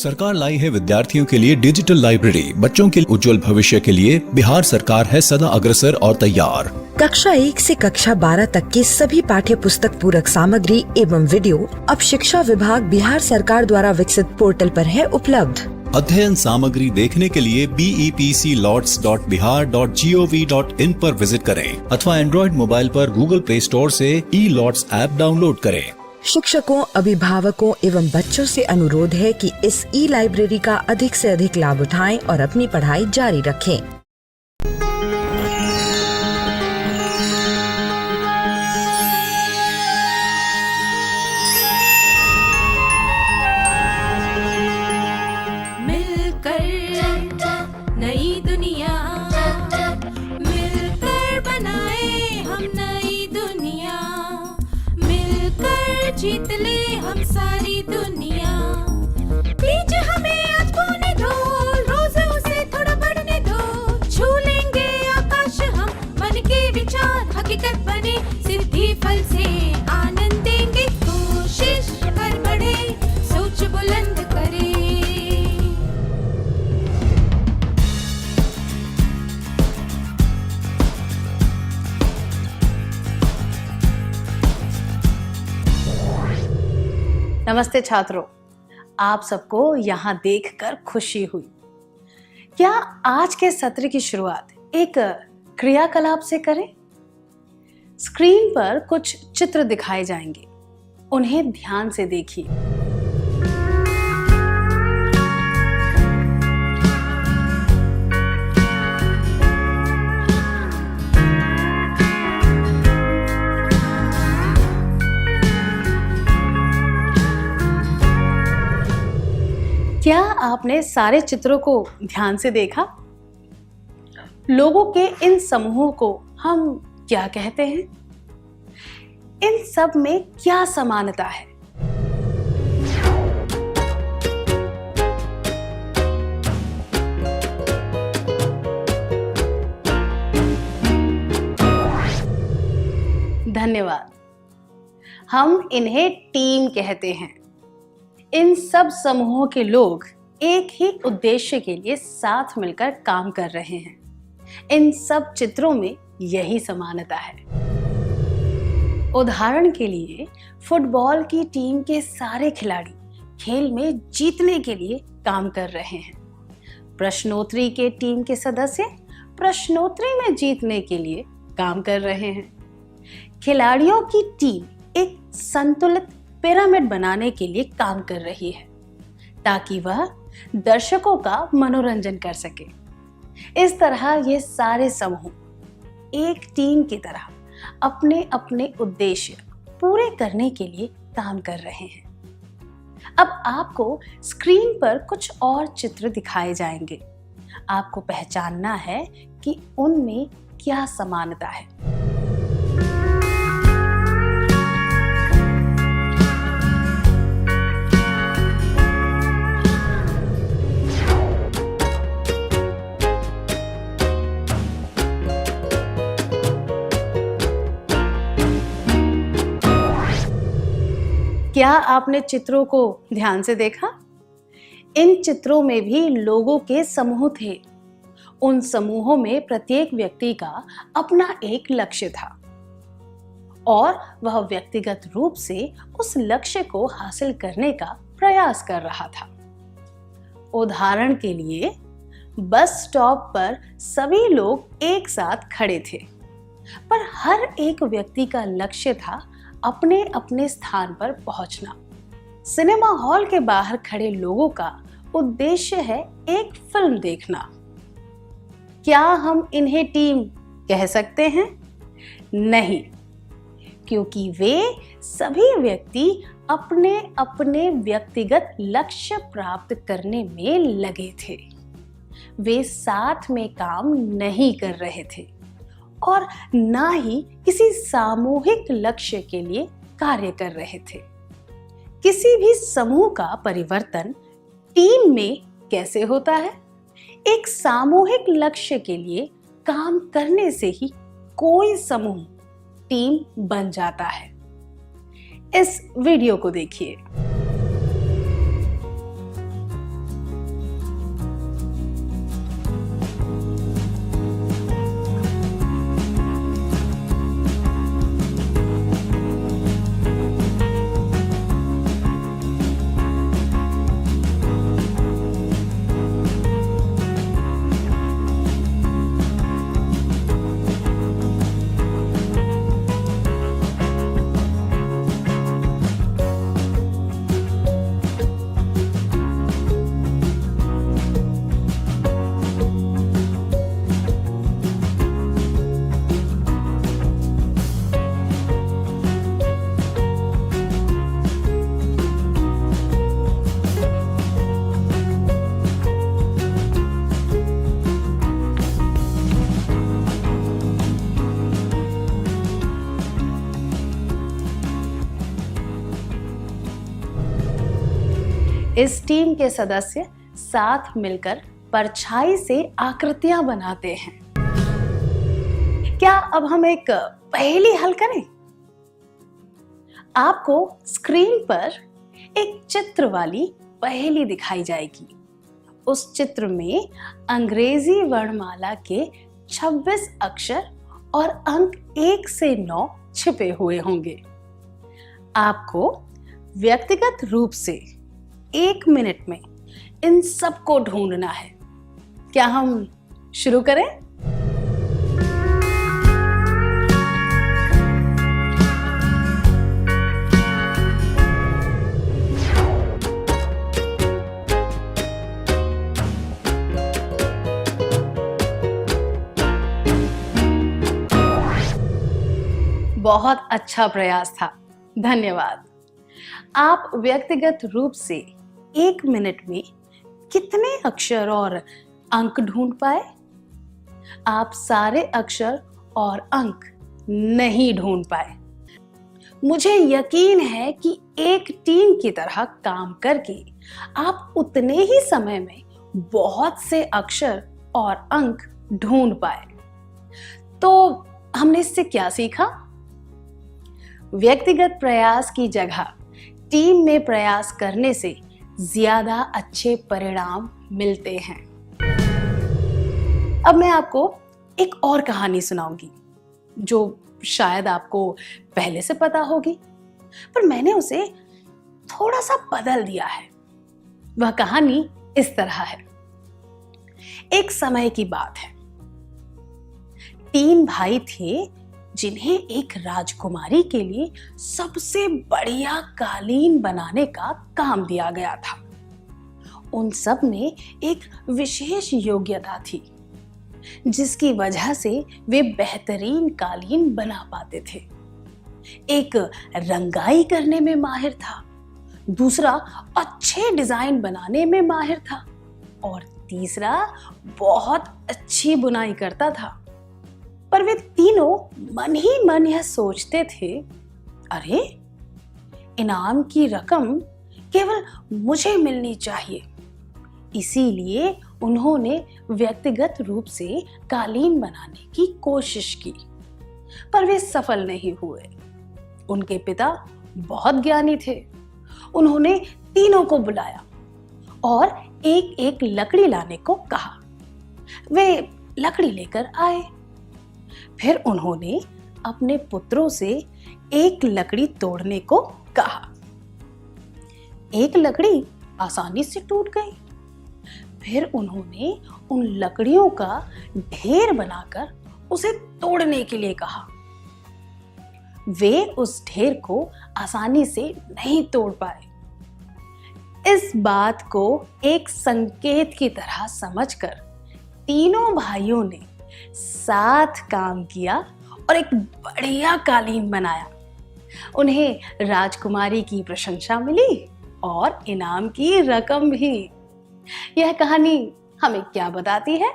सरकार लाई है विद्यार्थियों के लिए डिजिटल लाइब्रेरी। बच्चों के उज्जवल भविष्य के लिए बिहार सरकार है सदा अग्रसर और तैयार। कक्षा 1 से कक्षा 12 तक की सभी पाठ्य पुस्तक पूरक सामग्री एवं वीडियो अब शिक्षा विभाग बिहार सरकार द्वारा विकसित पोर्टल पर है उपलब्ध। अध्ययन सामग्री देखने के लिए BEPCLOTS.bihar.gov.in पर विजिट करें अथवा एंड्रॉइड मोबाइल पर गूगल प्ले स्टोर से E-LOTS ऐप डाउनलोड करें। शिक्षकों, अभिभावकों एवं बच्चों से अनुरोध है कि इस लाइब्रेरी का अधिक से अधिक लाभ उठाएं और अपनी पढ़ाई जारी रखें। नई दुनिया मिलकर बनाए हम नई दुनिया, मिलकर जीत ले हम सारी दुनिया। बीच हमें आज बोने दो, रोज उसे थोड़ा बढ़ने दो, छू लेंगे आकाश हम, मन के विचार हकीकत बने, सिद्धि फल से आनंद देंगे, कोशिश कर बढ़े, सोच बुलंद करे। नमस्ते छात्रों, आप सबको यहाँ देखकर खुशी हुई। क्या आज के सत्र की शुरुआत एक क्रियाकलाप से करें? स्क्रीन पर कुछ चित्र दिखाए जाएंगे, उन्हें ध्यान से देखिए। क्या आपने सारे चित्रों को ध्यान से देखा? लोगों के इन समूहों को हम क्या कहते हैं? इन सब में क्या समानता है? धन्यवाद। हम इन्हें टीम कहते हैं। इन सब समूहों के लोग एक ही उद्देश्य के लिए साथ मिलकर काम कर रहे हैं। इन सब चित्रों में यही समानता है। उदाहरण के लिए फुटबॉल की टीम के सारे खिलाड़ी खेल में जीतने के लिए काम कर रहे हैं। प्रश्नोत्तरी के टीम के सदस्य प्रश्नोत्तरी में जीतने के लिए काम कर रहे हैं। खिलाड़ियों की टीम एक संतुलित पिरामिड बनाने के लिए काम कर रही है ताकि वह दर्शकों का मनोरंजन कर सके। इस तरह ये सारे समूह एक टीम की तरह अपने अपने उद्देश्य पूरे करने के लिए काम कर रहे हैं। अब आपको स्क्रीन पर कुछ और चित्र दिखाए जाएंगे। आपको पहचानना है कि उनमें क्या समानता है। क्या आपने चित्रों को ध्यान से देखा? इन चित्रों में भी लोगों के समूह थे। उन समूहों में प्रत्येक व्यक्ति का अपना एक लक्ष्य था और वह व्यक्तिगत रूप से उस लक्ष्य को हासिल करने का प्रयास कर रहा था। उदाहरण के लिए बस स्टॉप पर सभी लोग एक साथ खड़े थे, पर हर एक व्यक्ति का लक्ष्य था अपने अपने स्थान पर पहुंचना। सिनेमा हॉल के बाहर खड़े लोगों का उद्देश्य है एक फिल्म देखना। क्या हम इन्हें टीम कह सकते हैं? नहीं, क्योंकि वे सभी व्यक्ति अपने अपने व्यक्तिगत लक्ष्य प्राप्त करने में लगे थे। वे साथ में काम नहीं कर रहे थे और ना ही किसी सामूहिक लक्ष्य के लिए कार्य कर रहे थे। किसी भी समूह का परिवर्तन टीम में कैसे होता है? एक सामूहिक लक्ष्य के लिए काम करने से ही कोई समूह टीम बन जाता है। इस वीडियो को देखिए। इस टीम के सदस्य साथ मिलकर परछाई से आकृतियां बनाते हैं। क्या अब हम एक पहेली हल करें? आपको स्क्रीन पर एक चित्र वाली पहेली दिखाई जाएगी। उस चित्र में अंग्रेजी वर्णमाला के 26 अक्षर और अंक 1 से 9 छिपे हुए होंगे। आपको व्यक्तिगत रूप से 1 मिनट में इन सबको ढूंढना है। क्या हम शुरू करें? बहुत अच्छा प्रयास था, धन्यवाद। आप व्यक्तिगत रूप से 1 मिनट में कितने अक्षर और अंक ढूंढ पाए? आप सारे अक्षर और अंक नहीं ढूंढ पाए। मुझे यकीन है कि एक टीम की तरह काम करके आप उतने ही समय में बहुत से अक्षर और अंक ढूंढ पाए। तो हमने इससे क्या सीखा? व्यक्तिगत प्रयास की जगह टीम में प्रयास करने से ज्यादा अच्छे परिणाम मिलते हैं। अब मैं आपको एक और कहानी सुनाऊंगी जो शायद आपको पहले से पता होगी, पर मैंने उसे थोड़ा सा बदल दिया है। वह कहानी इस तरह है। एक समय की बात है। 3 भाई थे जिन्हें एक राजकुमारी के लिए सबसे बढ़िया कालीन बनाने का काम दिया गया था। उन सब में एक विशेष योग्यता थी जिसकी वजह से वे बेहतरीन कालीन बना पाते थे। एक रंगाई करने में माहिर था, दूसरा अच्छे डिजाइन बनाने में माहिर था और तीसरा बहुत अच्छी बुनाई करता था। पर वे तीनों मन ही मन यह सोचते थे, अरे इनाम की रकम केवल मुझे मिलनी चाहिए। इसीलिए उन्होंने व्यक्तिगत रूप से कालीन बनाने की कोशिश की, पर वे सफल नहीं हुए। उनके पिता बहुत ज्ञानी थे। उन्होंने तीनों को बुलाया और एक एक लकड़ी लाने को कहा। वे लकड़ी लेकर आए। फिर उन्होंने अपने पुत्रों से एक लकड़ी तोड़ने को कहा। एक लकड़ी आसानी से टूट गई। फिर उन्होंने उन लकड़ियों का ढेर बनाकर उसे तोड़ने के लिए कहा। वे उस ढेर को आसानी से नहीं तोड़ पाए। इस बात को एक संकेत की तरह समझकर तीनों भाइयों ने साथ काम किया और एक बढ़िया कालीन बनाया। उन्हें राजकुमारी की प्रशंसा मिली और इनाम की रकम भी। यह कहानी हमें क्या बताती है?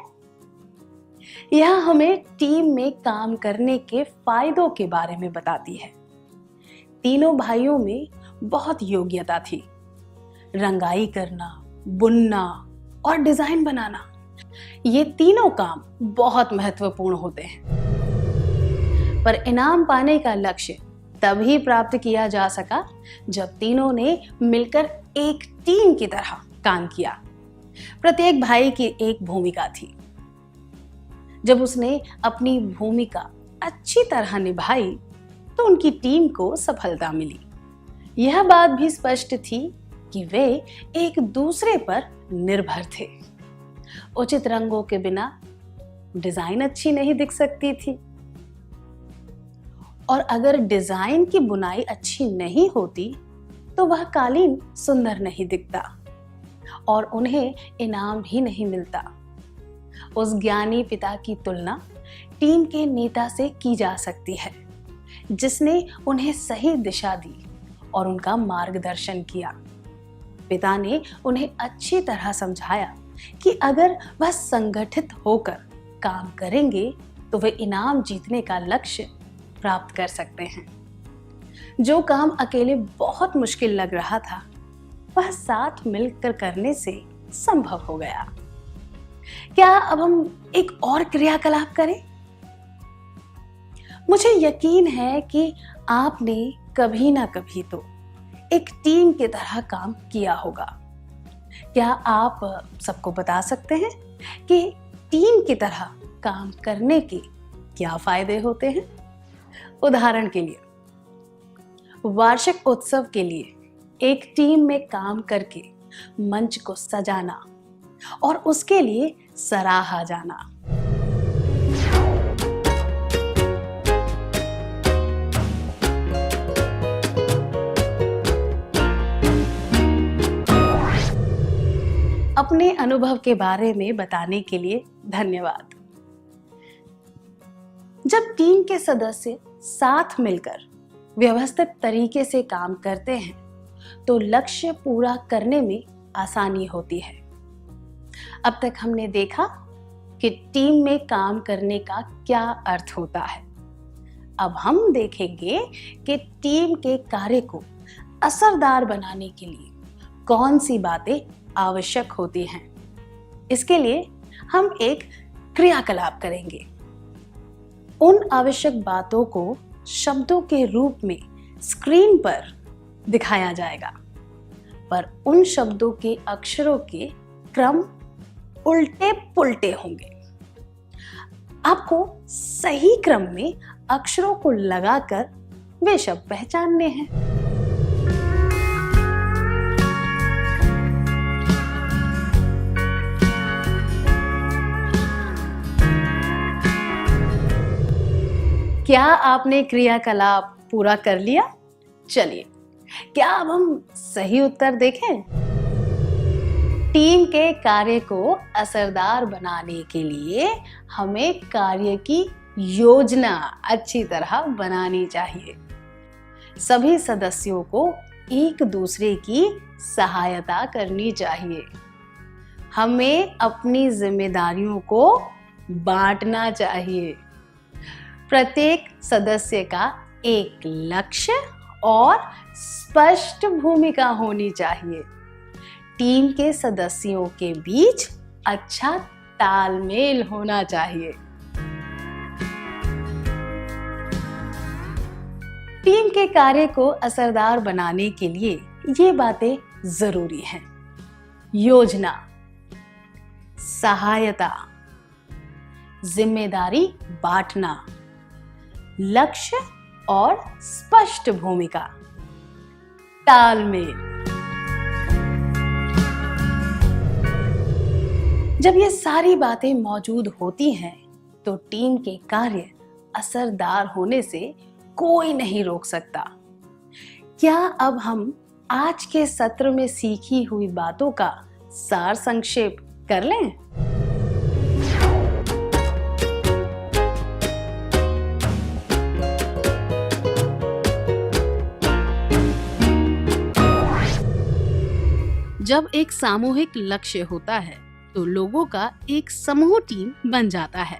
यह हमें टीम में काम करने के फायदों के बारे में बताती है। तीनों भाइयों में बहुत योग्यता थी। रंगाई करना, बुनना और डिजाइन बनाना, ये तीनों काम बहुत महत्वपूर्ण होते हैं। पर इनाम पाने का लक्ष्य तभी प्राप्त किया जा सका जब तीनों ने मिलकर एक टीम की तरह काम किया। प्रत्येक भाई की एक भूमिका थी। जब उसने अपनी भूमिका अच्छी तरह निभाई तो उनकी टीम को सफलता मिली। यह बात भी स्पष्ट थी कि वे एक दूसरे पर निर्भर थे। उचित रंगों के बिना डिजाइन अच्छी नहीं दिख सकती थी, और अगर डिजाइन की बुनाई अच्छी नहीं होती तो वह कालीन सुंदर नहीं दिखता और उन्हें इनाम भी नहीं मिलता। उस ज्ञानी पिता की तुलना टीम के नेता से की जा सकती है, जिसने उन्हें सही दिशा दी और उनका मार्गदर्शन किया। पिता ने उन्हें अच्छी तरह समझाया कि अगर वह संगठित होकर काम करेंगे तो वे इनाम जीतने का लक्ष्य प्राप्त कर सकते हैं। जो काम अकेले बहुत मुश्किल लग रहा था, वह साथ मिलकर करने से संभव हो गया। क्या अब हम एक और क्रियाकलाप करें? मुझे यकीन है कि आपने कभी ना कभी तो एक टीम की तरह काम किया होगा। क्या आप सबको बता सकते हैं कि टीम की तरह काम करने के क्या फायदे होते हैं? उदाहरण के लिए, वार्षिक उत्सव के लिए एक टीम में काम करके मंच को सजाना और उसके लिए सराहा जाना। अपने अनुभव के बारे में बताने के लिए धन्यवाद। जब टीम के सदस्य साथ मिलकर व्यवस्थित तरीके से काम करते हैं तो लक्ष्य पूरा करने में आसानी होती है। अब तक हमने देखा कि टीम में काम करने का क्या अर्थ होता है। अब हम देखेंगे कि टीम के कार्य को असरदार बनाने के लिए कौन सी बातें आवश्यक होती हैं। इसके लिए हम एक क्रियाकलाप करेंगे। उन आवश्यक बातों को शब्दों के रूप में स्क्रीन पर दिखाया जाएगा, पर उन शब्दों के अक्षरों के क्रम उल्टे पुल्टे होंगे। आपको सही क्रम में अक्षरों को लगाकर वे शब्द पहचानने हैं। क्या आपने क्रियाकलाप पूरा कर लिया? चलिए, क्या अब हम सही उत्तर देखें? टीम के कार्य को असरदार बनाने के लिए हमें कार्य की योजना अच्छी तरह बनानी चाहिए। सभी सदस्यों को एक दूसरे की सहायता करनी चाहिए। हमें अपनी जिम्मेदारियों को बांटना चाहिए। प्रत्येक सदस्य का एक लक्ष्य और स्पष्ट भूमिका होनी चाहिए। टीम के सदस्यों के बीच अच्छा तालमेल होना चाहिए। टीम के कार्य को असरदार बनाने के लिए ये बातें जरूरी हैं। योजना, सहायता, जिम्मेदारी बांटना, लक्ष्य और स्पष्ट भूमिका, तालमेल। जब ये सारी बातें मौजूद होती हैं तो टीम के कार्य असरदार होने से कोई नहीं रोक सकता। क्या अब हम आज के सत्र में सीखी हुई बातों का सार संक्षेप कर लें? जब एक सामूहिक लक्ष्य होता है तो लोगों का एक समूह टीम बन जाता है।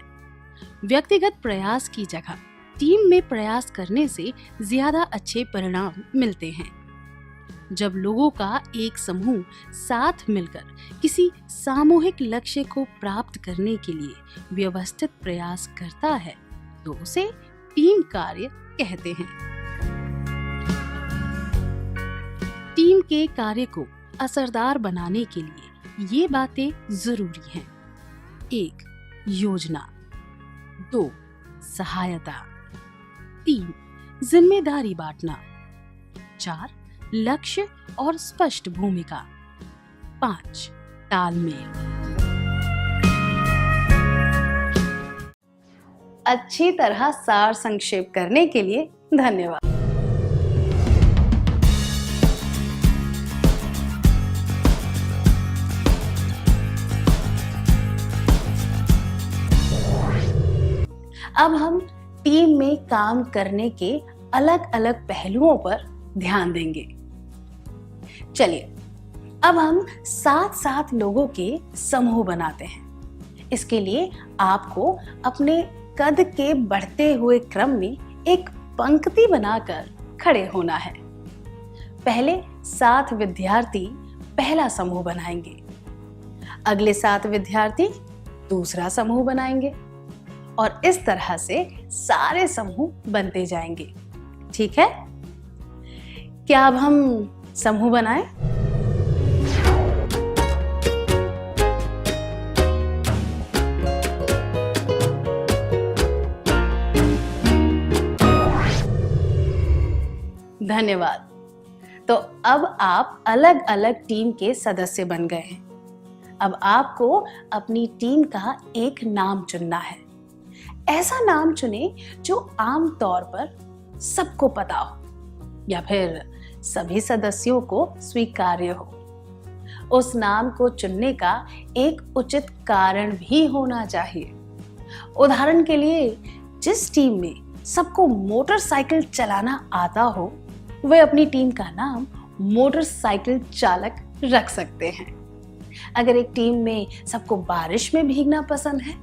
व्यक्तिगत प्रयास की जगह टीम में प्रयास करने से ज्यादा अच्छे परिणाम मिलते हैं। जब लोगों का एक समूह साथ मिलकर किसी सामूहिक लक्ष्य को प्राप्त करने के लिए व्यवस्थित प्रयास करता है तो उसे टीम कार्य कहते हैं। टीम के कार्य को असरदार बनाने के लिए ये बातें जरूरी हैं। 1. योजना, 2. सहायता, 3. जिम्मेदारी बांटना, 4. लक्ष्य और स्पष्ट भूमिका, 5. तालमेल। अच्छी तरह सार संक्षेप करने के लिए धन्यवाद। अब हम टीम में काम करने के अलग अलग पहलुओं पर ध्यान देंगे। चलिए, अब हम 7 लोगों के समूह बनाते हैं। इसके लिए आपको अपने कद के बढ़ते हुए क्रम में एक पंक्ति बनाकर खड़े होना है। पहले 7 विद्यार्थी पहला समूह बनाएंगे, अगले 7 विद्यार्थी दूसरा समूह बनाएंगे और इस तरह से सारे समूह बनते जाएंगे। ठीक है, क्या अब हम समूह बनाएं? धन्यवाद। तो अब आप अलग अलग टीम के सदस्य बन गए हैं। अब आपको अपनी टीम का एक नाम चुनना है। ऐसा नाम चुने जो आम तौर पर सबको पता हो या फिर सभी सदस्यों को स्वीकार्य हो। उस नाम को चुनने का एक उचित कारण भी होना चाहिए। उदाहरण के लिए, जिस टीम में सबको मोटरसाइकिल चलाना आता हो, वे अपनी टीम का नाम मोटरसाइकिल चालक रख सकते हैं। अगर एक टीम में सबको बारिश में भीगना पसंद है,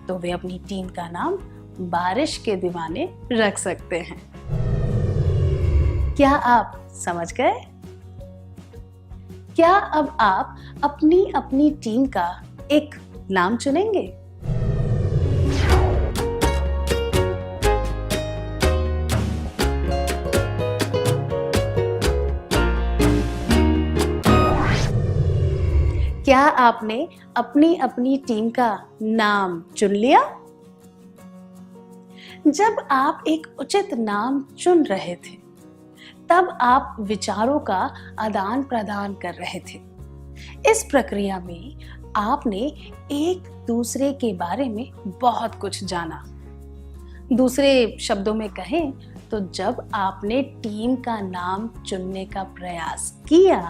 तो वे अपनी टीम का नाम बारिश के दीवाने रख सकते हैं। क्या आप समझ गए? क्या अब आप अपनी अपनी टीम का एक नाम चुनेंगे? क्या आपने अपनी अपनी टीम का नाम चुन लिया? जब आप एक उचित नाम चुन रहे थे, तब आप विचारों का आदान प्रदान कर रहे थे। इस प्रक्रिया में आपने एक दूसरे के बारे में बहुत कुछ जाना। दूसरे शब्दों में कहें तो जब आपने टीम का नाम चुनने का प्रयास किया,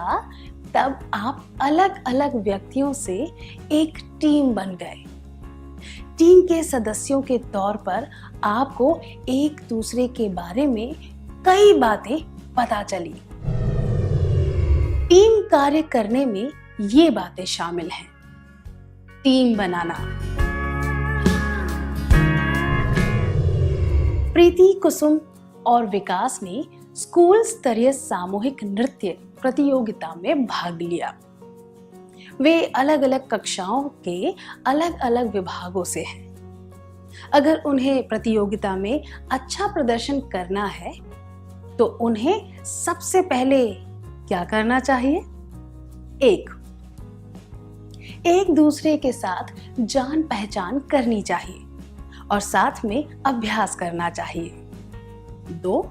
तब आप अलग अलग व्यक्तियों से एक टीम बन गए। टीम के सदस्यों के तौर पर आपको एक दूसरे के बारे में कई बातें पता चली। टीम कार्य करने में ये बातें शामिल हैं। टीम बनाना। प्रीति, कुसुम और विकास ने स्कूल स्तरीय सामूहिक नृत्य प्रतियोगिता में भाग लिया। वे अलग अलग कक्षाओं के अलग अलग विभागों से हैं। अगर उन्हें प्रतियोगिता में अच्छा प्रदर्शन करना है, तो उन्हें सबसे पहले क्या करना चाहिए? एक दूसरे के साथ जान पहचान करनी चाहिए और साथ में अभ्यास करना चाहिए। 2,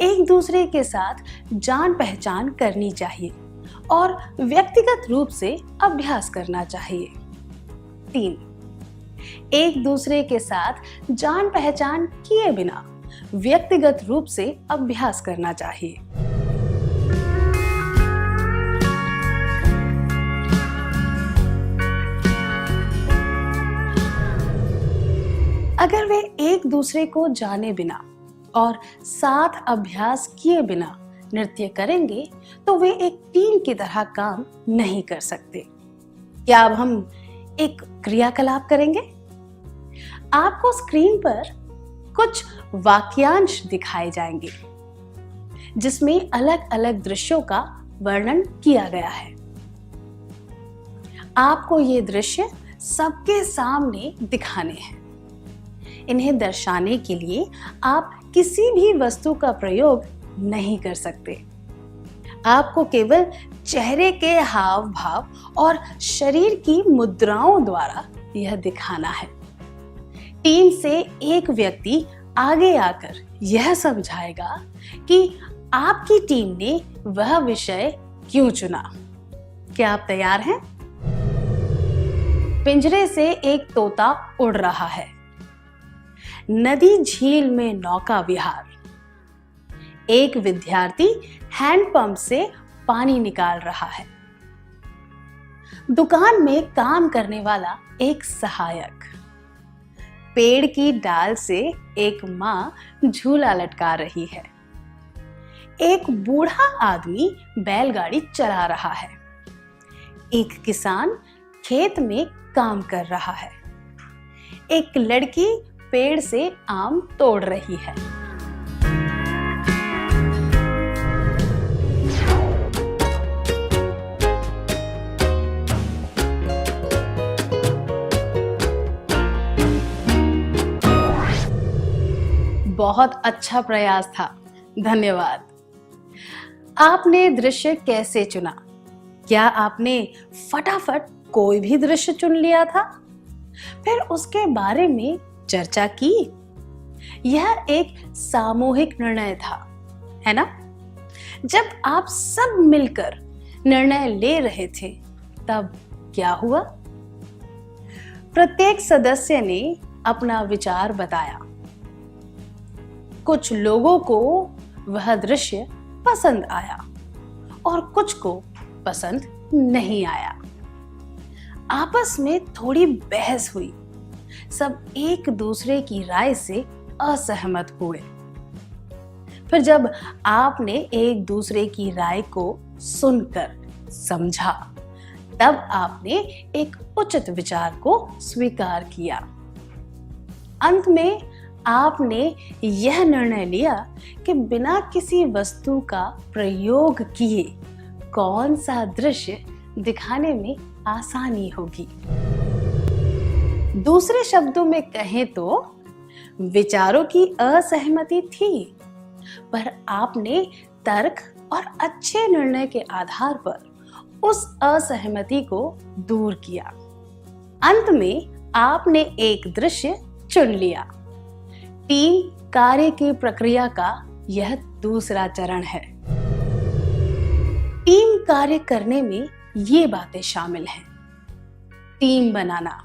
एक दूसरे के साथ जान पहचान करनी चाहिए और व्यक्तिगत रूप से अभ्यास करना चाहिए। 3, एक दूसरे के साथ जान पहचान किए बिना व्यक्तिगत रूप से अभ्यास करना चाहिए। अगर वे एक दूसरे को जाने बिना और साथ अभ्यास किए बिना नृत्य करेंगे, तो वे एक टीम की तरह काम नहीं कर सकते। क्या अब हम एक क्रियाकलाप करेंगे? आपको स्क्रीन पर कुछ वाक्यांश दिखाए जाएंगे, जिसमें अलग अलग दृश्यों का वर्णन किया गया है। आपको ये दृश्य सबके सामने दिखाने हैं। इन्हें दर्शाने के लिए आप किसी भी वस्तु का प्रयोग नहीं कर सकते। आपको केवल चेहरे के हाव भाव और शरीर की मुद्राओं द्वारा यह दिखाना है। टीम से एक व्यक्ति आगे आकर यह समझाएगा कि आपकी टीम ने वह विषय क्यों चुना। क्या आप तैयार हैं? पिंजरे से एक तोता उड़ रहा है। नदी झील में नौका विहार। एक विद्यार्थी हैंडपंप से पानी निकाल रहा है। दुकान में काम करने वाला एक सहायक। पेड़ की डाल से एक मां झूला लटका रही है। एक बूढ़ा आदमी बैलगाड़ी चला रहा है। एक किसान खेत में काम कर रहा है। एक लड़की पेड़ से आम तोड़ रही है। बहुत अच्छा प्रयास था, धन्यवाद। आपने दृश्य कैसे चुना? क्या आपने फटाफट कोई भी दृश्य चुन लिया था, फिर उसके बारे में चर्चा की? यह एक सामूहिक निर्णय था, है ना? जब आप सब मिलकर निर्णय ले रहे थे तब क्या हुआ? प्रत्येक सदस्य ने अपना विचार बताया। कुछ लोगों को वह दृश्य पसंद आया और कुछ को पसंद नहीं आया। आपस में थोड़ी बहस हुई। सब एक दूसरे की राय से असहमत हुए। फिर जब आपने एक दूसरे की राय को सुनकर समझा, तब आपने एक उचित विचार को स्वीकार किया। अंत में आपने यह निर्णय लिया कि बिना किसी वस्तु का प्रयोग किए कौन सा दृश्य दिखाने में आसानी होगी। दूसरे शब्दों में कहें तो विचारों की असहमति थी, पर आपने तर्क और अच्छे निर्णय के आधार पर उस असहमति को दूर किया। अंत में आपने एक दृश्य चुन लिया। टीम कार्य की प्रक्रिया का यह दूसरा चरण है। टीम कार्य करने में ये बातें शामिल हैं: टीम बनाना,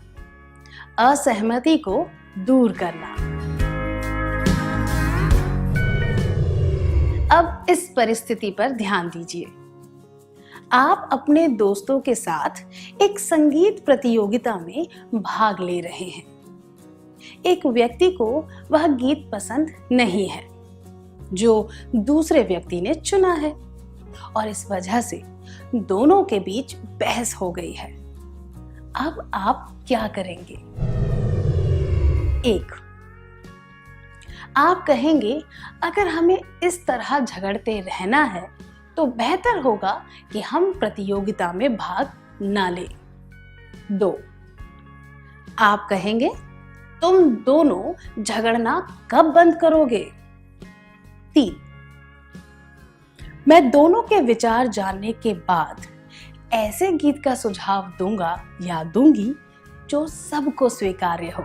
असहमति को दूर करना। अब इस परिस्थिति पर ध्यान दीजिए। आप अपने दोस्तों के साथ एक संगीत प्रतियोगिता में भाग ले रहे हैं। एक व्यक्ति को वह गीत पसंद नहीं है जो दूसरे व्यक्ति ने चुना है, और इस वजह से दोनों के बीच बहस हो गई है। अब आप क्या करेंगे? 1, आप कहेंगे अगर हमें इस तरह झगड़ते रहना है तो बेहतर होगा कि हम प्रतियोगिता में भाग ना लें। 2, आप कहेंगे तुम दोनों झगड़ना कब बंद करोगे? 3, मैं दोनों के विचार जानने के बाद ऐसे गीत का सुझाव दूंगा या दूंगी जो सबको स्वीकार्य हो।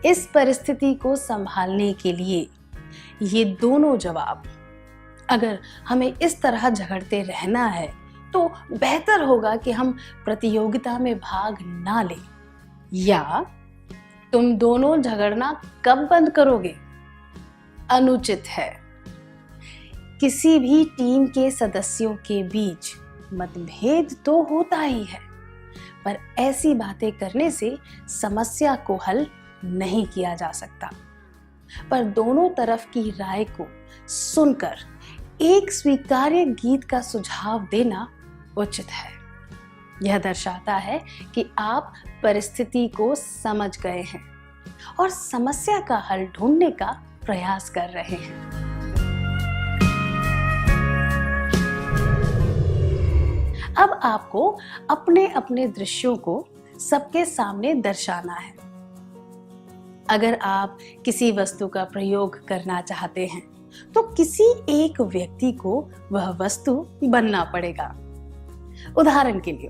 इस परिस्थिति को संभालने के लिए ये दोनों जवाब, अगर हमें इस तरह झगड़ते रहना है तो बेहतर होगा कि हम प्रतियोगिता में भाग ना लें, या तुम दोनों झगड़ना कब बंद करोगे, अनुचित है। किसी भी टीम के सदस्यों के बीच मतभेद तो होता ही है, पर ऐसी बातें करने से समस्या को हल नहीं किया जा सकता। पर दोनों तरफ की राय को सुनकर एक स्वीकार्य गीत का सुझाव देना उचित है। यह दर्शाता है कि आप परिस्थिति को समझ गए हैं और समस्या का हल ढूंढने का प्रयास कर रहे हैं। अब आपको अपने अपने दृश्यों को सबके सामने दर्शाना है। अगर आप किसी वस्तु का प्रयोग करना चाहते हैं तो किसी एक व्यक्ति को वह वस्तु बनना पड़ेगा। उदाहरण के लिए,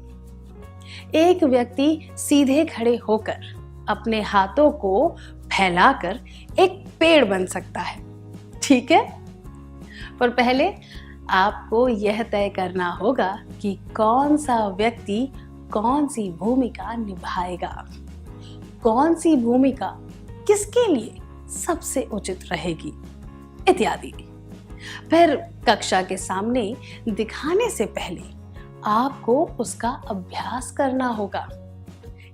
एक व्यक्ति सीधे खड़े होकर अपने हाथों को फैलाकर एक पेड़ बन सकता है, ठीक है? पर पहले आपको यह तय करना होगा कि कौन सा व्यक्ति कौन सी भूमिका निभाएगा, कौन सी भूमिका किसके लिए सबसे उचित रहेगी, इत्यादि। फिर कक्षा के सामने दिखाने से पहले आपको उसका अभ्यास करना होगा।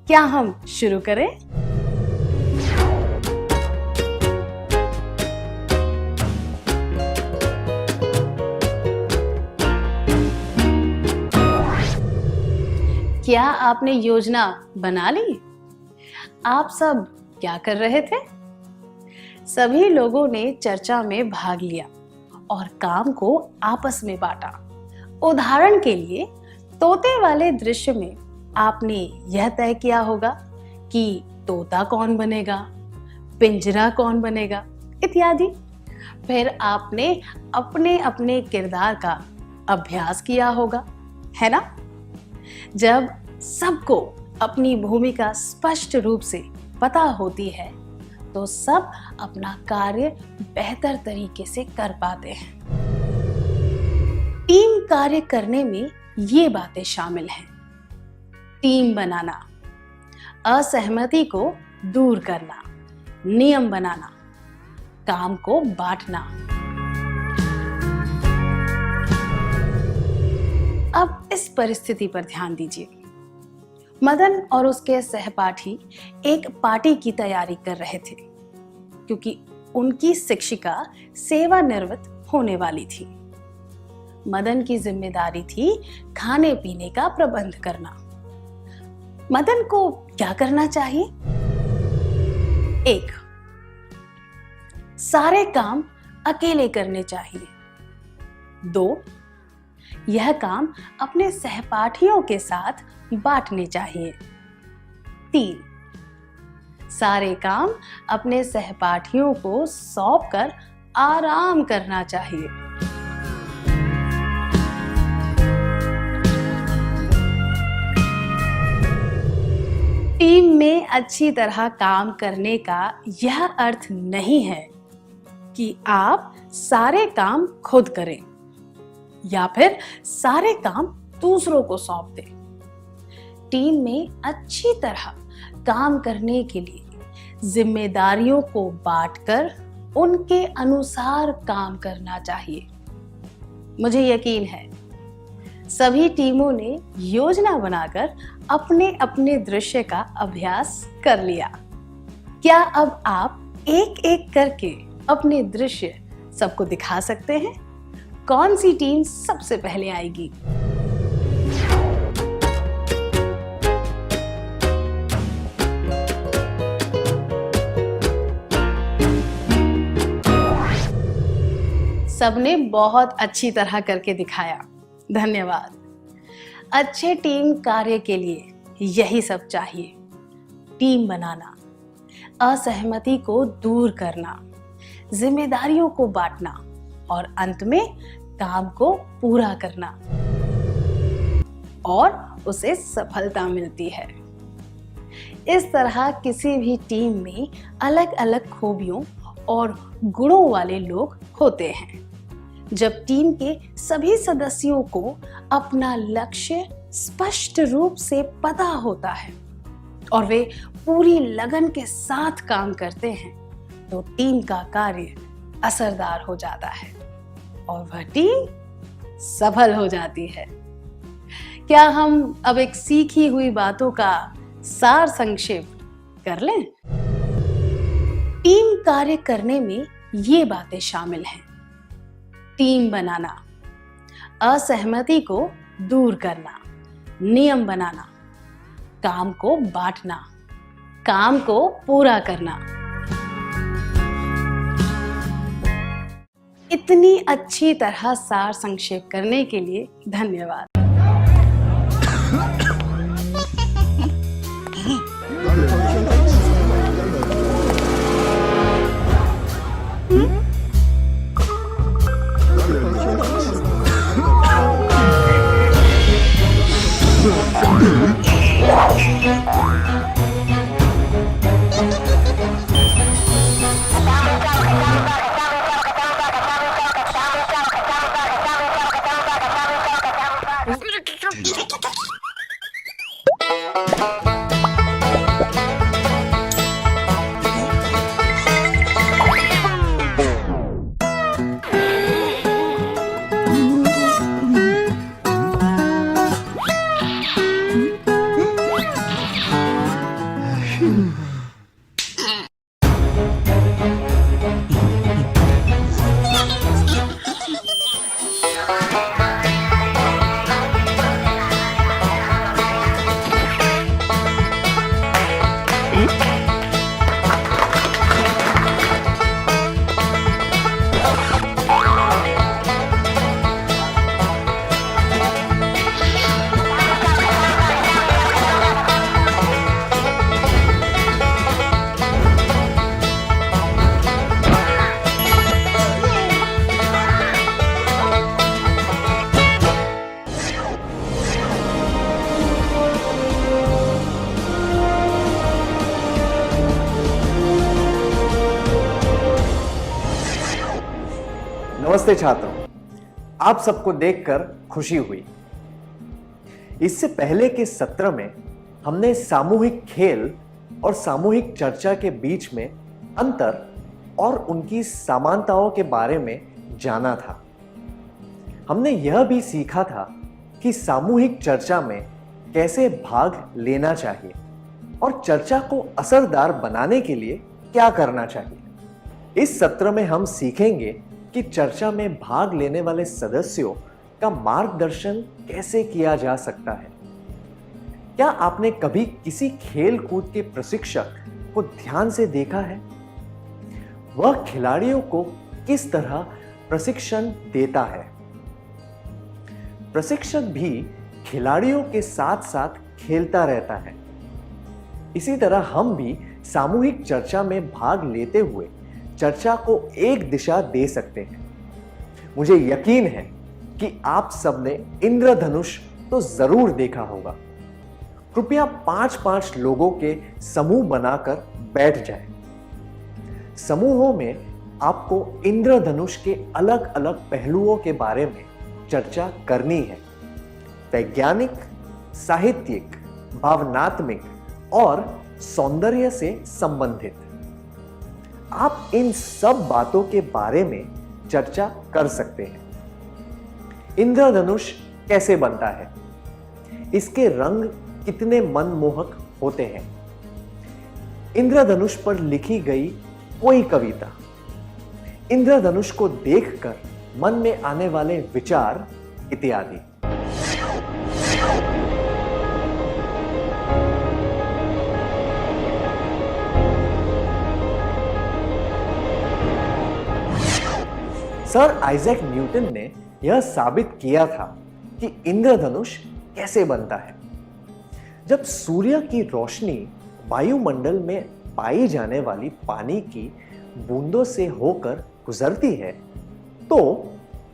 क्या हम शुरू करें? क्या आपने योजना बना ली? आप सब क्या कर रहे थे? सभी लोगों ने चर्चा में भाग लिया और काम को आपस में बांटा। उदाहरण के लिए, तोते वाले दृश्य में आपने यह तय किया होगा कि तोता कौन बनेगा पिंजरा कौन बनेगा इत्यादि। फिर आपने अपने अपने किरदार का अभ्यास किया होगा, है ना? जब सबको अपनी भूमिका स्पष्ट रूप से पता होती है तो सब अपना कार्य बेहतर तरीके से कर पाते हैं। टीम कार्य करने में ये बातें शामिल हैं: टीम बनाना, असहमति को दूर करना, नियम बनाना, काम को बांटना। अब इस परिस्थिति पर ध्यान दीजिए। मदन और उसके सहपाठी एक पार्टी की तैयारी कर रहे थे क्योंकि उनकी शिक्षिका सेवानिवृत्त होने वाली थी। मदन की जिम्मेदारी थी खाने पीने का प्रबंध करना। मदन को क्या करना चाहिए? 1. सारे काम अकेले करने चाहिए। 2. यह काम अपने सहपाठियों के साथ बांटने चाहिए। 3. सारे काम अपने सहपाठियों को सौंपकर आराम करना चाहिए। टीम में अच्छी तरह काम करने का यह अर्थ नहीं है कि आप सारे काम खुद करें या फिर सारे काम दूसरों को सौंप दें। टीम में अच्छी तरह काम करने के लिए जिम्मेदारियों को बांटकर उनके अनुसार काम करना चाहिए। मुझे यकीन है सभी टीमों ने योजना बनाकर अपने अपने दृश्य का अभ्यास कर लिया। क्या अब आप एक एक करके अपने दृश्य सबको दिखा सकते हैं? कौन सी टीम सबसे पहले आएगी? सबने बहुत अच्छी तरह करके दिखाया, धन्यवाद। अच्छे टीम कार्य के लिए यही सब चाहिए: टीम बनाना, असहमति को दूर करना, जिम्मेदारियों को बांटना और अंत में काम को पूरा करना, और उसे सफलता मिलती है। इस तरह किसी भी टीम में अलग अलग खूबियों और गुणों वाले लोग होते हैं। जब टीम के सभी सदस्यों को अपना लक्ष्य स्पष्ट रूप से पता होता है और वे पूरी लगन के साथ काम करते हैं तो टीम का कार्य असरदार हो जाता है और वह टीम सफल हो जाती है। क्या हम अब एक सीखी हुई बातों का सार संक्षेप कर लें? टीम कार्य करने में ये बातें शामिल हैं: टीम बनाना, असहमति को दूर करना, नियम बनाना, काम को बांटना, काम को पूरा करना। इतनी अच्छी तरह सार संक्षेप करने के लिए धन्यवाद। नमस्ते छात्रों, आप सबको देखकर खुशी हुई। इससे पहले के सत्र में हमने सामूहिक खेल और सामूहिक चर्चा के बीच में अंतर और उनकी समानताओं के बारे में जाना था। हमने यह भी सीखा था कि सामूहिक चर्चा में कैसे भाग लेना चाहिए और चर्चा को असरदार बनाने के लिए क्या करना चाहिए। इस सत्र में हम सीखेंगे कि चर्चा में भाग लेने वाले सदस्यों का मार्गदर्शन कैसे किया जा सकता है। क्या आपने कभी किसी खेल कूद के प्रशिक्षक को ध्यान से देखा है? वह खिलाड़ियों को किस तरह प्रशिक्षण देता है? प्रशिक्षक भी खिलाड़ियों के साथ साथ खेलता रहता है। इसी तरह हम भी सामूहिक चर्चा में भाग लेते हुए चर्चा को एक दिशा दे सकते हैं। मुझे यकीन है कि आप सबने इंद्रधनुष तो जरूर देखा होगा। कृपया 5-5 लोगों के समूह बनाकर बैठ जाएं। समूहों में आपको इंद्रधनुष के अलग अलग पहलुओं के बारे में चर्चा करनी है। वैज्ञानिक, साहित्यिक, भावनात्मक और सौंदर्य से संबंधित। आप इन सब बातों के बारे में चर्चा कर सकते हैं। इंद्रधनुष कैसे बनता है? इसके रंग कितने मनमोहक होते हैं? इंद्रधनुष पर लिखी गई कोई कविता, इंद्रधनुष को देखकर मन में आने वाले विचार इत्यादि। सर आइजैक न्यूटन ने यह साबित किया था कि इंद्रधनुष कैसे बनता है। जब सूर्य की रोशनी वायुमंडल में पाई जाने वाली पानी की बूंदों से होकर गुजरती है तो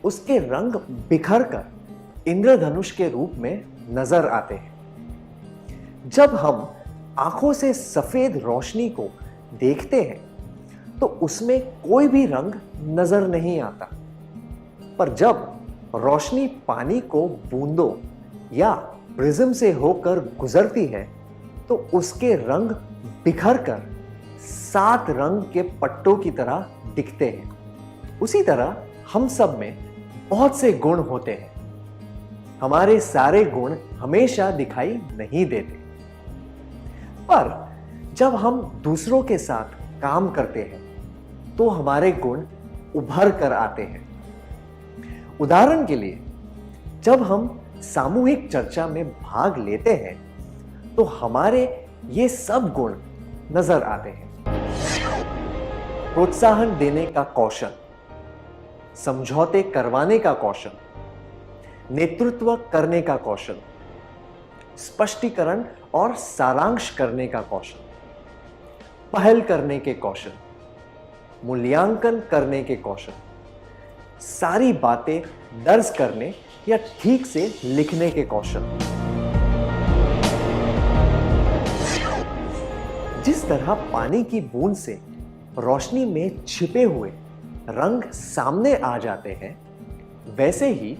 उसके रंग बिखरकर इंद्रधनुष के रूप में नजर आते हैं। जब हम आंखों से सफेद रोशनी को देखते हैं तो उसमें कोई भी रंग नजर नहीं आता, पर जब रोशनी पानी को बूंदों या प्रिज्म से होकर गुजरती है तो उसके रंग बिखरकर 7 रंग के पट्टों की तरह दिखते हैं। उसी तरह हम सब में बहुत से गुण होते हैं। हमारे सारे गुण हमेशा दिखाई नहीं देते, पर जब हम दूसरों के साथ काम करते हैं तो हमारे गुण उभर कर आते हैं। उदाहरण के लिए, जब हम सामूहिक चर्चा में भाग लेते हैं तो हमारे ये सब गुण नजर आते हैं। प्रोत्साहन देने का कौशल, समझौते करवाने का कौशल, नेतृत्व करने का कौशल, स्पष्टीकरण और सारांश करने का कौशल, पहल करने के कौशल, मूल्यांकन करने के कौशल, सारी बातें दर्ज करने या ठीक से लिखने के कौशल। जिस तरह पानी की बूंद से रोशनी में छिपे हुए रंग सामने आ जाते हैं, वैसे ही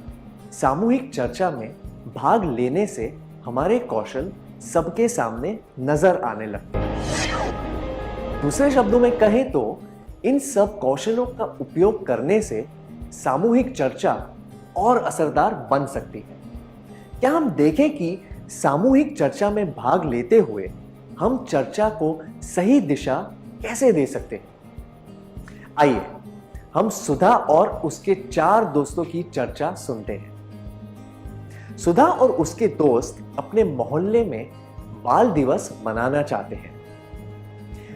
सामूहिक चर्चा में भाग लेने से हमारे कौशल सबके सामने नजर आने लगते हैं। दूसरे शब्दों में कहें तो इन सब कौशलों का उपयोग करने से सामूहिक चर्चा और असरदार बन सकती है। क्या हम देखें कि सामूहिक चर्चा में भाग लेते हुए हम चर्चा को सही दिशा कैसे दे सकते हैं? आइए हम सुधा और उसके 4 दोस्तों की चर्चा सुनते हैं। सुधा और उसके दोस्त अपने मोहल्ले में बाल दिवस मनाना चाहते हैं।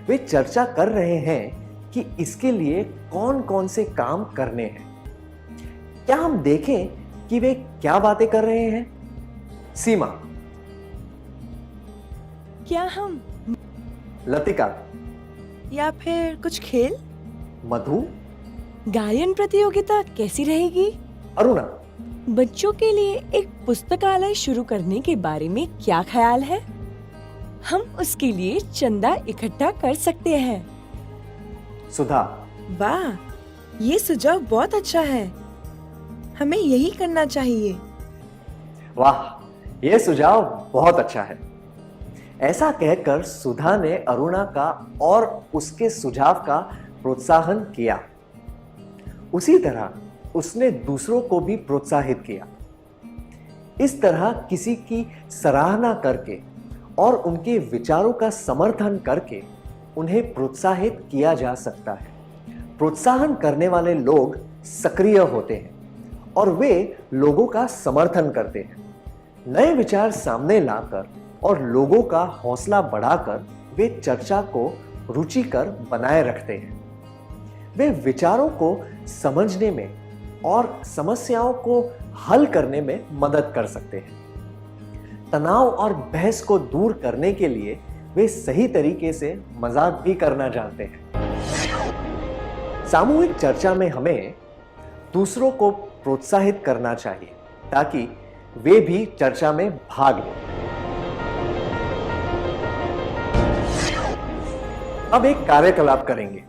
वे चर्चा कर रहे हैं कि इसके लिए कौन कौन से काम करने हैं। क्या हम देखें कि वे क्या बातें कर रहे हैं? सीमा, क्या हम लतिका, या फिर कुछ खेल? मधु, गायन प्रतियोगिता कैसी रहेगी? अरुणा, बच्चों के लिए एक पुस्तकालय शुरू करने के बारे में क्या ख्याल है? हम उसके लिए चंदा इकट्ठा कर सकते हैं। सुधा, वाह, ये सुझाव बहुत अच्छा है। हमें यही करना चाहिए। वाह, यह सुझाव बहुत अच्छा है। ऐसा कहकर सुधा ने अरुणा का और उसके सुझाव का प्रोत्साहन किया। उसी तरह उसने दूसरों को भी प्रोत्साहित किया। इस तरह किसी की सराहना करके और उनके विचारों का समर्थन करके उन्हें प्रोत्साहित किया जा सकता है। प्रोत्साहन करने वाले लोग सक्रिय होते हैं और वे लोगों का समर्थन करते हैं। नए विचार सामने लाकर और लोगों का हौसला बढ़ाकर वे चर्चा को रुचिकर बनाए रखते हैं। वे विचारों को समझने में और समस्याओं को हल करने में मदद कर सकते हैं। तनाव और बहस को दूर करने के लिए वे सही तरीके से मजाक भी करना जानते हैं। सामूहिक चर्चा में हमें दूसरों को प्रोत्साहित करना चाहिए ताकि वे भी चर्चा में भाग लें। अब एक कार्यकलाप करेंगे।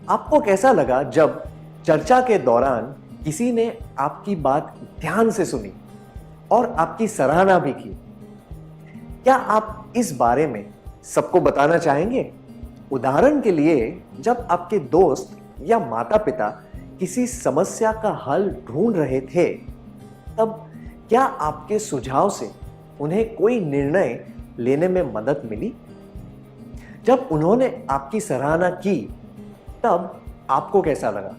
आपको कैसा लगा जब चर्चा के दौरान किसी ने आपकी बात ध्यान से सुनी और आपकी सराहना भी की? क्या आप इस बारे में सबको बताना चाहेंगे? उदाहरण के लिए, जब आपके दोस्त या माता-पिता किसी समस्या का हल ढूंढ रहे थे, तब क्या आपके सुझाव से उन्हें कोई निर्णय लेने में मदद मिली? जब उन्होंने आपकी सराहना की, तब आपको कैसा लगा?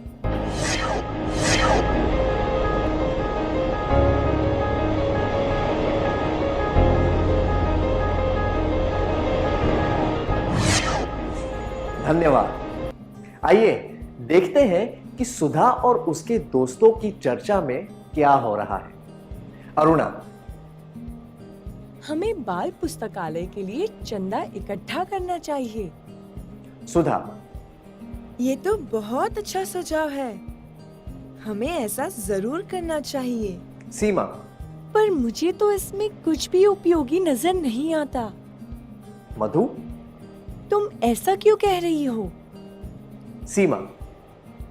धन्यवाद। आइए देखते हैं कि सुधा और उसके दोस्तों की चर्चा में क्या हो रहा है। अरुणा, हमें बाल पुस्तकालय के लिए चंदा इकट्ठा करना चाहिए। सुधा, ये तो बहुत अच्छा सुझाव है। हमें ऐसा जरूर करना चाहिए। सीमा, पर मुझे तो इसमें कुछ भी उपयोगी नजर नहीं आता। मधु, तुम ऐसा क्यों कह रही हो? सीमा,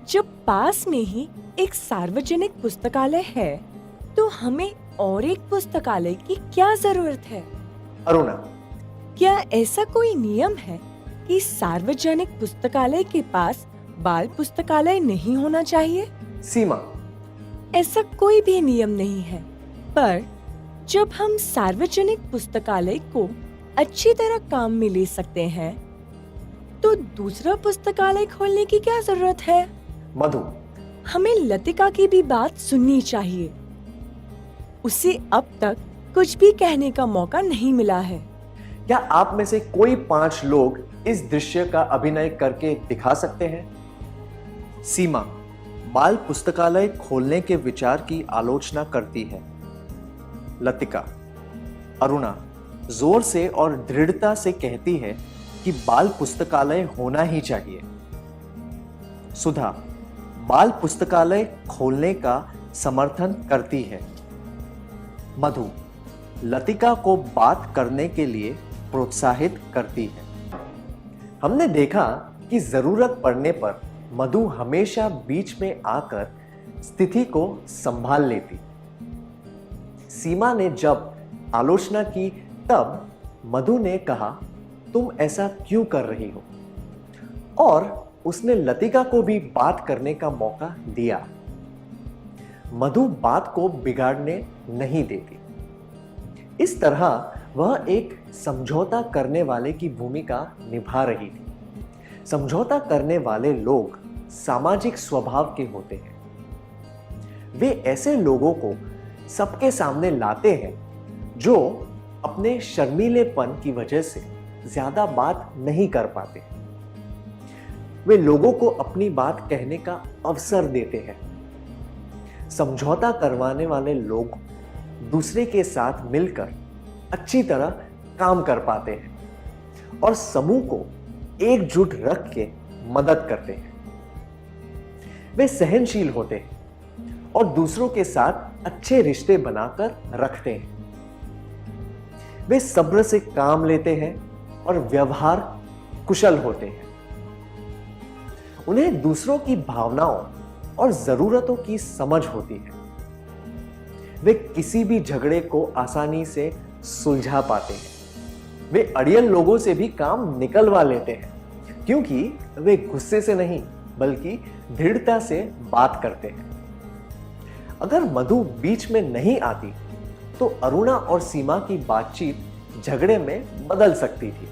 जब पास में ही एक सार्वजनिक पुस्तकालय है, तो हमें और एक पुस्तकालय की क्या जरूरत है? अरुणा, क्या ऐसा कोई नियम है कि सार्वजनिक पुस्तकालय के पास बाल पुस्तकालय नहीं होना चाहिए? सीमा, ऐसा कोई भी नियम नहीं है, पर जब हम सार्वजनिक पुस्तकालय को अच्छी तरह काम में ले सकते हैं, तो दूसरा पुस्तकालय खोलने की क्या जरूरत है? मधु, हमें लतिका की भी बात सुननी चाहिए। उसे अब तक कुछ भी कहने का मौका नहीं मिला है। क्या आप में से कोई 5 लोग इस दृश्य का अभिनय करके दिखा सकते हैं? सीमा बाल पुस्तकालय खोलने के विचार की आलोचना करती है। लतिका, अरुणा जोर से और दृढ़ता से कहती है कि बाल पुस्तकालय होना ही चाहिए। सुधा बाल पुस्तकालय खोलने का समर्थन करती है। मधु लतिका को बात करने के लिए प्रोत्साहित करती है। हमने देखा कि जरूरत पड़ने पर मधु हमेशा बीच में आकर स्थिति को संभाल लेती। सीमा ने जब आलोचना की, तब मधु ने कहा, तुम ऐसा क्यों कर रही हो? और उसने लतिका को भी बात करने का मौका दिया। मधु बात को बिगाड़ने नहीं देती। इस तरह वह एक समझौता करने वाले की भूमिका निभा रही थी। समझौता करने वाले लोग सामाजिक स्वभाव के होते हैं। वे ऐसे लोगों को सबके सामने लाते हैं जो अपने शर्मीलेपन की वजह से ज्यादा बात नहीं कर पाते। वे लोगों को अपनी बात कहने का अवसर देते हैं। समझौता करवाने वाले लोग दूसरे के साथ मिलकर अच्छी तरह काम कर पाते हैं और समूह को एकजुट रख के मदद करते हैं। वे सहनशील होते हैं और दूसरों के साथ अच्छे रिश्ते बनाकर रखते हैं। वे सब्र से काम लेते हैं और व्यवहार कुशल होते हैं। उन्हें दूसरों की भावनाओं और जरूरतों की समझ होती है। वे किसी भी झगड़े को आसानी से सुलझा पाते हैं। वे अड़ियल लोगों से भी काम निकलवा लेते हैं, क्योंकि वे गुस्से से नहीं बल्कि दृढ़ता से बात करते हैं। अगर मधु बीच में नहीं आती तो अरुणा और सीमा की बातचीत झगड़े में बदल सकती थी।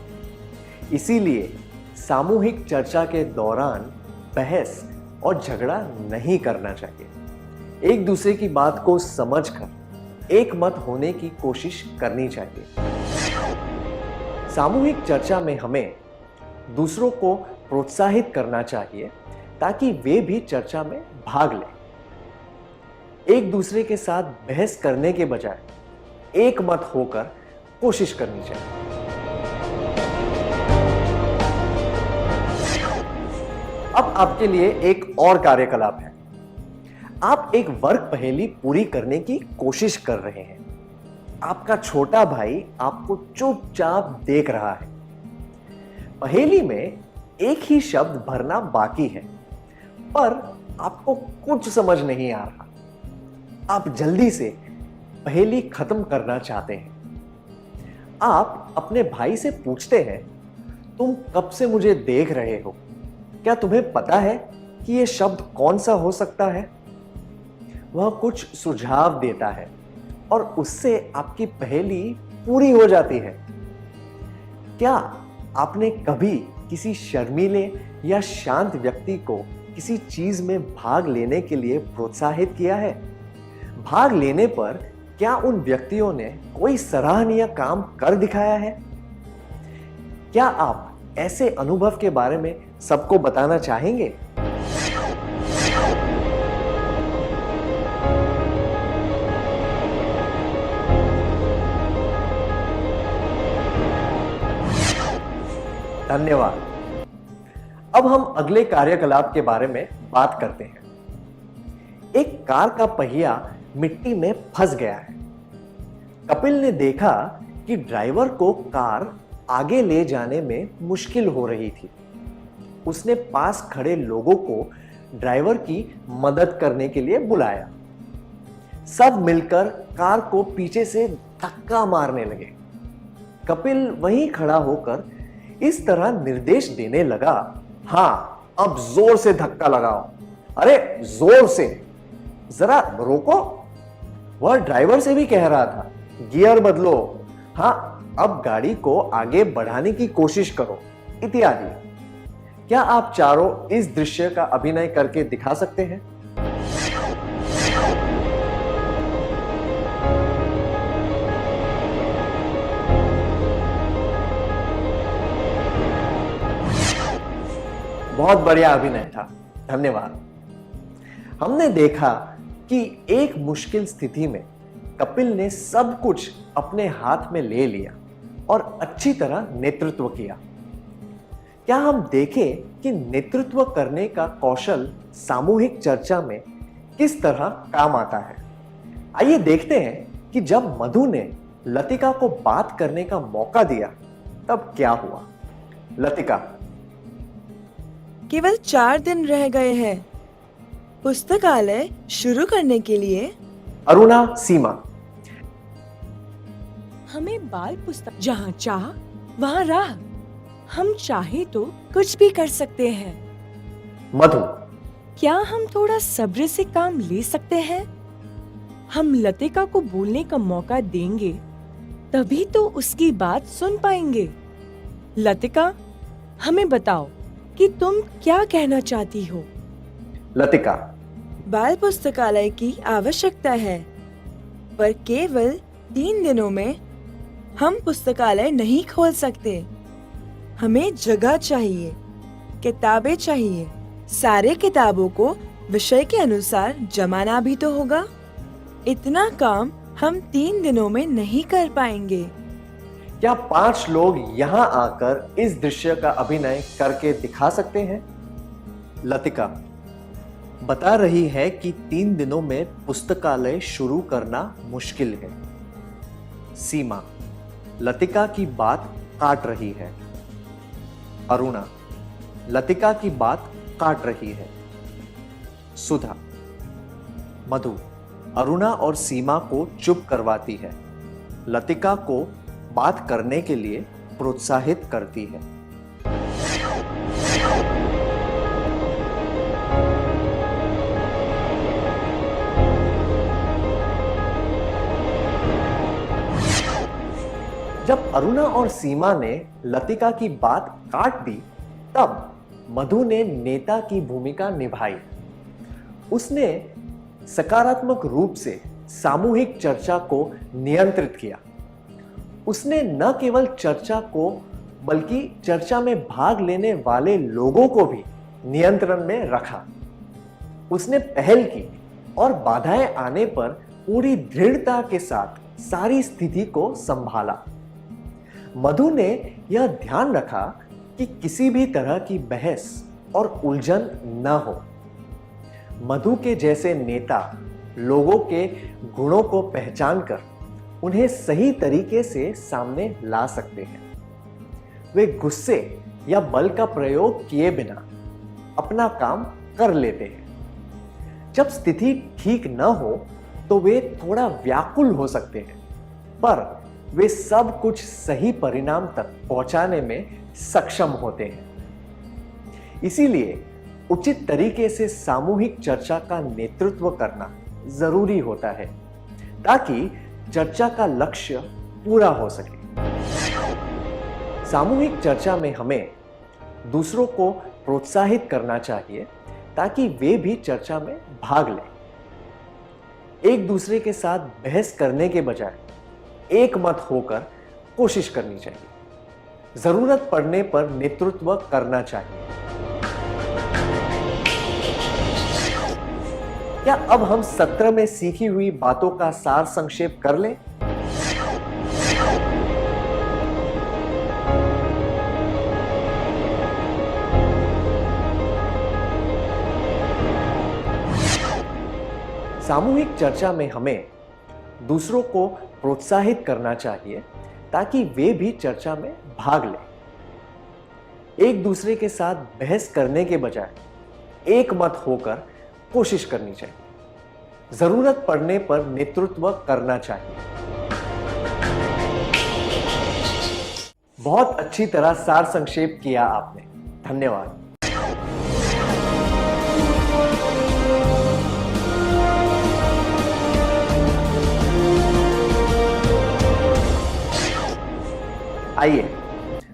इसीलिए सामूहिक चर्चा के दौरान बहस और झगड़ा नहीं करना चाहिए। एक दूसरे की बात को समझकर एक मत होने की कोशिश करनी चाहिए। सामूहिक चर्चा में हमें दूसरों को प्रोत्साहित करना चाहिए ताकि वे भी चर्चा में भाग लें। एक दूसरे के साथ बहस करने के बजाय एक मत होकर कोशिश करनी चाहिए। अब आपके लिए एक और कार्यकलाप है। आप एक वर्ग पहेली पूरी करने की कोशिश कर रहे हैं। आपका छोटा भाई आपको चुपचाप देख रहा है। पहेली में एक ही शब्द भरना बाकी है, पर आपको कुछ समझ नहीं आ रहा। आप जल्दी से पहेली खत्म करना चाहते हैं। आप अपने भाई से पूछते हैं, तुम कब से मुझे देख रहे हो? क्या तुम्हें पता है कि यह शब्द कौन सा हो सकता है? वह कुछ सुझाव देता है और उससे आपकी पहेली पूरी हो जाती है। क्या आपने कभी किसी शर्मीले या शांत व्यक्ति को किसी चीज में भाग लेने के लिए प्रोत्साहित किया है? भाग लेने पर क्या उन व्यक्तियों ने कोई सराहनीय काम कर दिखाया है? क्या आप ऐसे अनुभव के बारे में सबको बताना चाहेंगे? धन्यवाद। अब हम अगले कार्यकलाप के बारे में बात करते हैं। एक कार का पहिया मिट्टी में फंस गया है। कपिल ने देखा कि ड्राइवर को कार आगे ले जाने में मुश्किल हो रही थी। उसने पास खड़े लोगों को ड्राइवर की मदद करने के लिए बुलाया। सब मिलकर कार को पीछे से धक्का मारने लगे। कपिल वहीं खड़ा होकर इस तरह निर्देश देने लगा, हाँ, अब जोर से धक्का लगाओ। अरे जोर से, जरा रोको। वह ड्राइवर से भी कह रहा था, गियर बदलो, हाँ, अब गाड़ी को आगे बढ़ाने की कोशिश करो, इत्यादि। क्या आप चारों इस दृश्य का अभिनय करके दिखा सकते हैं? बहुत बढ़िया अभिनय था, धन्यवाद। हमने देखा कि एक मुश्किल स्थिति में कपिल ने सब कुछ अपने हाथ में ले लिया और अच्छी तरह नेतृत्व किया। क्या हम देखें कि नेतृत्व करने का कौशल सामूहिक चर्चा में किस तरह काम आता है? आइए देखते हैं कि जब मधु ने लतिका को बात करने का मौका दिया तब क्या हुआ। लतिका, केवल 4 दिन रह गए हैं पुस्तकालय शुरू करने के लिए। अरुणा, सीमा, हमें बाल पुस्तक जहाँ चाह वहाँ राह। हम चाहे तो कुछ भी कर सकते हैं। मधु, क्या हम थोड़ा सब्र से काम ले सकते हैं? हम लतिका को बोलने का मौका देंगे, तभी तो उसकी बात सुन पाएंगे। लतिका, हमें बताओ कि तुम क्या कहना चाहती हो? लतिका, बाल पुस्तकालय की आवश्यकता है, पर केवल 3 दिनों में हम पुस्तकालय नहीं खोल सकते। हमें जगह चाहिए, किताबें चाहिए। सारे किताबों को विषय के अनुसार जमाना भी तो होगा। इतना काम हम 3 दिनों में नहीं कर पाएंगे। क्या 5 लोग यहां आकर इस दृश्य का अभिनय करके दिखा सकते हैं? लतिका बता रही है कि 3 दिनों में पुस्तकालय शुरू करना मुश्किल है। सीमा लतिका की बात काट रही है। अरुणा लतिका की बात काट रही है। सुधा। मधु अरुणा और सीमा को चुप करवाती है, लतिका को बात करने के लिए प्रोत्साहित करती है। जब अरुणा और सीमा ने लतिका की बात काट दी, तब मधु ने नेता की भूमिका निभाई। उसने सकारात्मक रूप से सामूहिक चर्चा को नियंत्रित किया। उसने न केवल चर्चा को बल्कि चर्चा में भाग लेने वाले लोगों को भी नियंत्रण में रखा। उसने पहल की और बाधाएं आने पर पूरी दृढ़ता के साथ सारी स्थिति को संभाला। मधु ने यह ध्यान रखा कि किसी भी तरह की बहस और उलझन न हो। मधु के जैसे नेता लोगों के गुणों को पहचानकर उन्हें सही तरीके से सामने ला सकते हैं। वे गुस्से या बल का प्रयोग किए बिना अपना काम कर लेते हैं। जब स्थिति ठीक न हो तो वे थोड़ा व्याकुल हो सकते हैं, पर वे सब कुछ सही परिणाम तक पहुंचाने में सक्षम होते हैं। इसीलिए उचित तरीके से सामूहिक चर्चा का नेतृत्व करना जरूरी होता है, ताकि चर्चा का लक्ष्य पूरा हो सके। सामूहिक चर्चा में हमें दूसरों को प्रोत्साहित करना चाहिए ताकि वे भी चर्चा में भाग लें। एक दूसरे के साथ बहस करने के बजाय एक मत होकर कोशिश करनी चाहिए। जरूरत पड़ने पर नेतृत्व करना चाहिए। क्या अब हम सत्र में सीखी हुई बातों का सार संक्षेप कर लें? सामूहिक चर्चा में हमें दूसरों को प्रोत्साहित करना चाहिए ताकि वे भी चर्चा में भाग लें। एक दूसरे के साथ बहस करने के बजाय एक मत होकर कोशिश करनी चाहिए। जरूरत पड़ने पर नेतृत्व करना चाहिए। बहुत अच्छी तरह सार संक्षेप किया आपने, धन्यवाद। आइए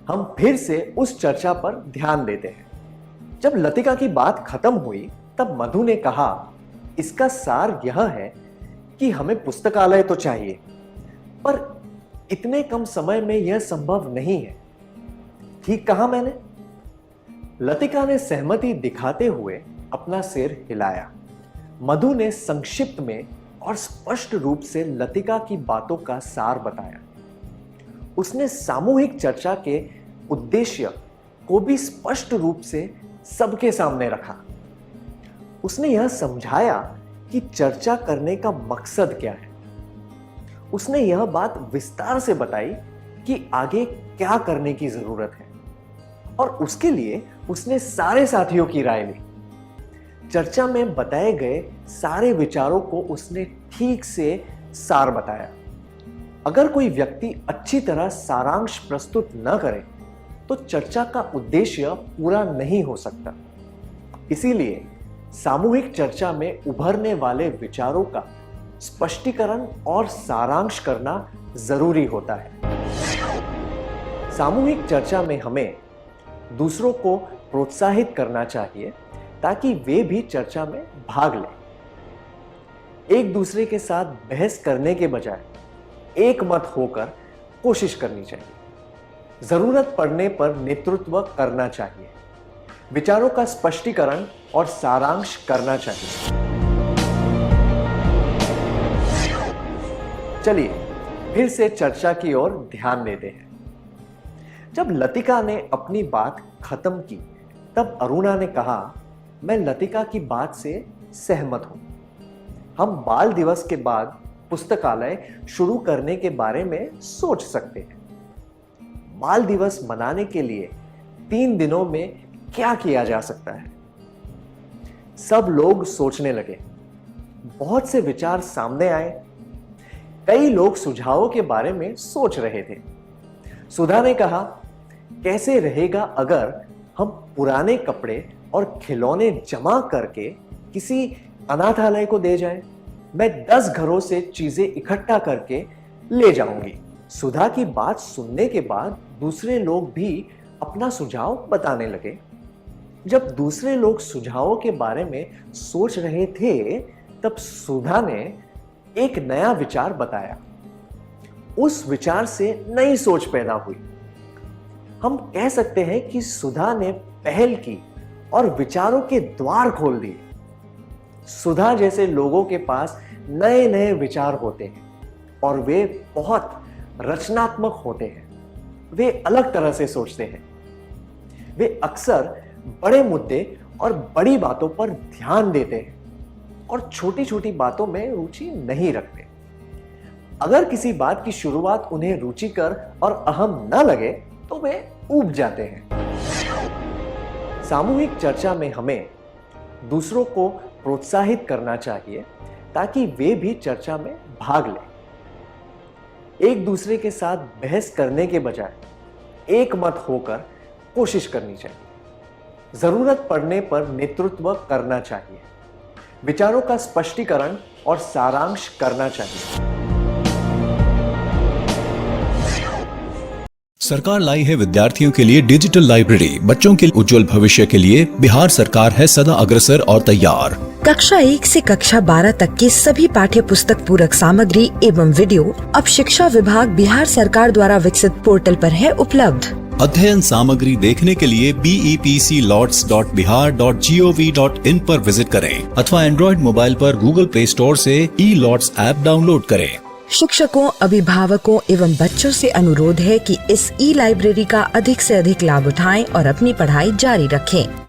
हम फिर से उस चर्चा पर ध्यान देते हैं। जब लतिका की बात खत्म हुई तब मधु ने कहा, इसका सार यह है कि हमें पुस्तकालय तो चाहिए, पर इतने कम समय में यह संभव नहीं है। ठीक कहा मैंने? लतिका ने सहमति दिखाते हुए अपना सिर हिलाया। मधु ने संक्षिप्त में और स्पष्ट रूप से लतिका की बातों का सार बताया। उसने सामूहिक चर्चा के उद्देश्य को भी स्पष्ट रूप से सबके सामने रखा। उसने यह समझाया कि चर्चा करने का मकसद क्या है। उसने यह बात विस्तार से बताई कि आगे क्या करने की जरूरत है, और उसके लिए उसने सारे साथियों की राय ली। चर्चा में बताए गए सारे विचारों को उसने ठीक से सार बताया। अगर कोई व्यक्ति अच्छी तरह सारांश प्रस्तुत न करे तो चर्चा का उद्देश्य पूरा नहीं हो सकता। इसीलिए सामूहिक चर्चा में उभरने वाले विचारों का स्पष्टीकरण और सारांश करना जरूरी होता है। सामूहिक चर्चा में हमें दूसरों को प्रोत्साहित करना चाहिए ताकि वे भी चर्चा में भाग लें। एक दूसरे के साथ बहस करने के बजाय एक मत होकर कोशिश करनी चाहिए। जरूरत पड़ने पर नेतृत्व करना चाहिए। विचारों का स्पष्टीकरण और सारांश करना चाहिए। चलिए फिर से चर्चा की ओर ध्यान देते हैं। जब लतिका ने अपनी बात खत्म की तब अरुणा ने कहा, मैं लतिका की बात से सहमत हूं। हम बाल दिवस के बाद पुस्तकालय शुरू करने के बारे में सोच सकते हैं। बाल दिवस मनाने के लिए 3 दिनों में क्या किया जा सकता है? सब लोग सोचने लगे। बहुत से विचार सामने आए। कई लोग सुझावों के बारे में सोच रहे थे। सुधा ने कहा, कैसे रहेगा अगर हम पुराने कपड़े और खिलौने जमा करके किसी अनाथालय को दे जाएं? मैं 10 घरों से चीजें इकट्ठा करके ले जाऊंगी। सुधा की बात सुनने के बाद दूसरे लोग भी अपना सुझाव बताने लगे। जब दूसरे लोग सुझावों के बारे में सोच रहे थे, तब सुधा ने एक नया विचार बताया। उस विचार से नई सोच पैदा हुई। हम कह सकते हैं कि सुधा ने पहल की और विचारों के द्वार खोल दिए। सुधा जैसे लोगों के पास नए नए विचार होते हैं और वे बहुत रचनात्मक होते हैं। वे अलग तरह से सोचते हैं। वे अक्सर बड़े मुद्दे और बड़ी बातों पर ध्यान देते हैं और छोटी छोटी बातों में रुचि नहीं रखते। अगर किसी बात की शुरुआत उन्हें रुचिकर और अहम न लगे तो वे ऊब जाते हैं। सामूहिक चर्चा में हमें दूसरों को प्रोत्साहित करना चाहिए ताकि वे भी चर्चा में भाग लें। एक दूसरे के साथ बहस करने के बजाय एक मत होकर कोशिश करनी चाहिए। जरूरत पड़ने पर नेतृत्व करना चाहिए। विचारों का स्पष्टीकरण और सारांश करना चाहिए। सरकार लाई है विद्यार्थियों के लिए डिजिटल लाइब्रेरी। बच्चों के उज्जवल भविष्य के लिए बिहार सरकार है सदा अग्रसर और तैयार। कक्षा 1 से कक्षा 12 तक की सभी पाठ्य पुस्तक पूरक सामग्री एवं वीडियो अब शिक्षा विभाग बिहार सरकार द्वारा विकसित पोर्टल पर है उपलब्ध। अध्ययन सामग्री देखने के लिए BEPCLOTS.bihar.gov.in पर विजिट करें अथवा एंड्रॉइड मोबाइल पर गूगल प्ले स्टोर से ई-लॉट्स ऐप डाउनलोड करें। शिक्षकों, अभिभावकों एवं बच्चों से अनुरोध है कि इस ई लाइब्रेरी का अधिक से अधिक लाभ उठाएं और अपनी पढ़ाई जारी रखें।